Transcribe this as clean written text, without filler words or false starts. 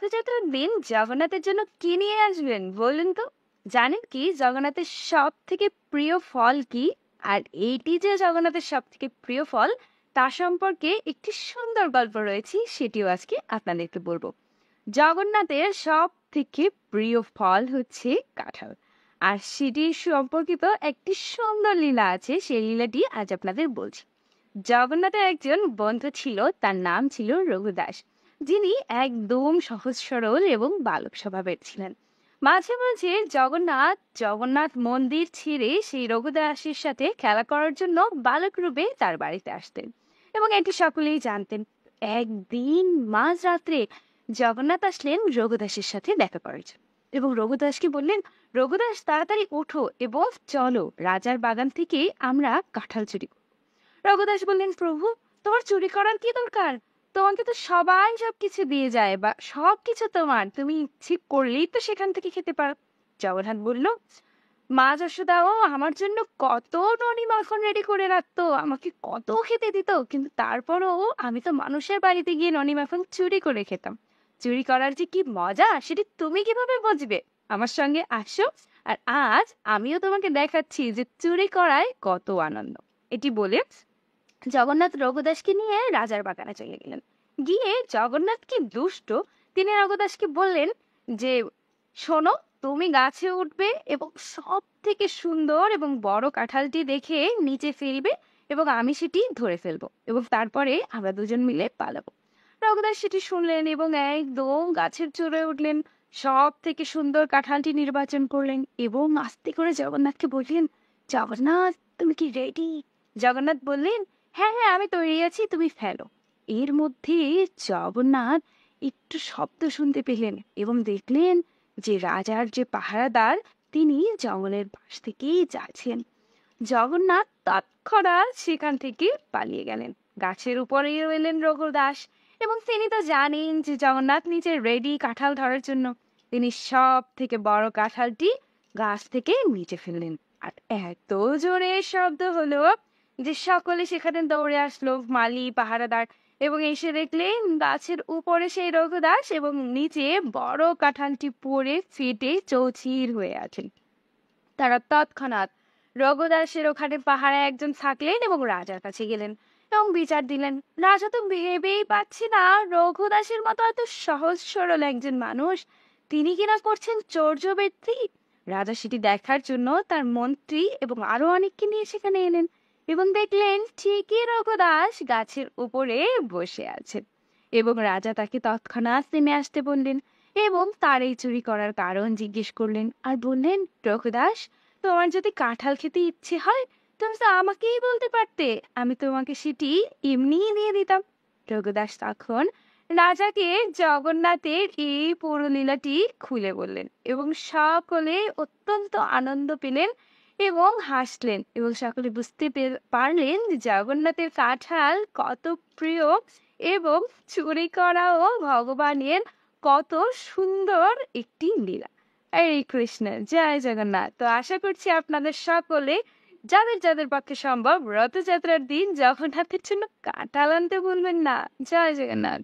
রথযাত্রার দিন জগন্নাথের জন্য কি নিয়ে আসবেন বলুন তো? জানেন কি জগন্নাথের সব থেকে প্রিয় ফল কি? আর এইটি যে জগন্নাথের সব থেকে প্রিয় ফল তা সম্পর্কে একটি সুন্দর গল্প রয়েছে, সেটিও আজকে আপনাদেরকে বলবো। জগন্নাথের সব থেকে প্রিয় ফল হচ্ছে কাঁঠাল। আর সেটি সম্পর্কিত একটি সুন্দর লীলা আছে, সেই লীলাটি আজ আপনাদের বলছি। জগন্নাথের একজন বন্ধু ছিল, তার নাম ছিল রঘুদাস, যিনি একদম সহজ সরল এবং বালক স্বভাবের ছিলেন। মাঝে মাঝে জগন্নাথ জগন্নাথ মন্দির ছেড়ে সেই রঘুদাসের সাথে খেলা করার জন্য বালক রূপে তার বাড়িতে আসতেন, এবং এটি সকলেই জানতেন। একদিন মাঝরাত্রে জগন্নাথ আসলেন রঘুদাসের সাথে দেখা করার জন্য, এবং রঘুদাসকে বললেন, রঘুদাস তাড়াতাড়ি ওঠো এবং চলো রাজার বাগান থেকে আমরা কাঁঠাল চুরি করব। রঘুদাস বললেন, প্রভু, তোমার চুরি করার কি দরকার? তোমাকে তো সবাই সবকিছু দিয়ে যায়, বা সবকিছু তোমার, তুমি ইচ্ছে করলেই তো সেখান থেকে খেতে পারো। জগন্নাথ বলল, মা যশোদাও আমার জন্য কত ননি মাখন রেডি করে রাখতো, আমাকে কত খেতে দিত, কিন্তু তারপরও আমি তো মানুষের বাড়িতে গিয়ে ননি মাখন চুরি করে খেতাম। চুরি করার যে কি মজা সেটি তুমি কিভাবে বুঝবে? আমার সঙ্গে আসো, আর আজ আমিও তোমাকে দেখাচ্ছি যে চুরি করায় কত আনন্দ। এটি বলে জগন্নাথ রঘুদাসকে নিয়ে রাজার বাগানে চলে গেলেন। গিয়ে জগন্নাথ কি দুষ্ট, তিনি রঘুদাসকে বললেন যে, শোনো, তুমি গাছে উঠবে এবং সব থেকে সুন্দর এবং বড় কাঁঠালটি দেখে নিচে ফেলবে, এবং আমি সেটি ধরে ফেলবো, এবং তারপরে আমরা দুজন মিলে পালাবো। রঘুদাস সেটি শুনলেন এবং একদম গাছের চূড়ায় উঠলেন, সব থেকে সুন্দর কাঁঠালটি নির্বাচন করলেন এবং আস্তে করে জগন্নাথকে বললেন, জগন্নাথ, তুমি কি রেডি? জগন্নাথ বললেন, হ্যাঁ হ্যাঁ, আমি তৈরি আছি, তুমি ফেলো। এর মধ্যে জগন্নাথ একটু শব্দ শুনতে পেলেন এবং দেখলেন যে রাজার যে পাহারাদার, তিনি জঙ্গলের পাশ থেকেই যাচ্ছেন। জগন্নাথ তৎক্ষণাৎ সেখান থেকে পালিয়ে গেলেন। গাছের উপরেই রইলেন রঘুদাস, এবং তিনি তো জানেন যে জগন্নাথ নিচে রেডি কাঁঠাল ধরার জন্য। তিনি সব থেকে বড় কাঁঠালটি গাছ থেকে নিচে ফেললেন, আর এত জোরে শব্দ হলো যে সকলে সেখানে দৌড়ে আসলো, মালি পাহারাদার, এবং এসে দেখলেন গাছের উপরে সেই রঘুদাস, এবং নিচে বড় কাঁঠালটি পড়ে ফেটে চৌচির হয়ে আছেন। তারা তৎক্ষণাৎ রঘুদাসের ওখানে পাহারায় একজন থাকলেন এবং রাজার কাছে গেলেন এবং বিচার দিলেন। রাজা তো ভেবেই পাচ্ছি না, রঘুদাসের মতো এত সহজ সরল একজন মানুষ, তিনি কিনা করছেন চৌর্যবৃত্তি। রাজা সেটি দেখার জন্য তার মন্ত্রী এবং আরো অনেককে নিয়ে সেখানে এলেন, এবং দেখলেন ঠিকই রঘুদাস গাছের উপরে বসে আছেন, এবং রাজা তাকে তৎক্ষণাৎ নেমে আসতে বললেন এবং তার এই চুরি করার কারণ জিজ্ঞেস করলেন, আর বললেন, রঘুদাস, তোমার যদি কাঁঠাল খেতে ইচ্ছে হয়, তুমি তো আমাকেই বলতে পারতে, আমি তোমাকে সেটি এমনিই দিয়ে দিতাম। রঘুদাস তখন রাজাকে জগন্নাথের এই পুরো লীলাটি খুলে বললেন, এবং সকলে অত্যন্ত আনন্দ পেলেন এবং হাসলেন, এবং সকলে বুঝতে পারলেন যে জগন্নাথের কাঁঠাল কত প্রিয়, এবং চুরি করাও ভগবানের কত সুন্দর একটি লীলা। হরে কৃষ্ণ, জয় জগন্নাথ। তো আশা করছি আপনাদের সকলে, যাদের যাদের পক্ষে সম্ভব, রথযাত্রার দিন জগন্নাথের জন্য কাঁঠাল আনতে ভুলবেন না। জয় জগন্নাথ।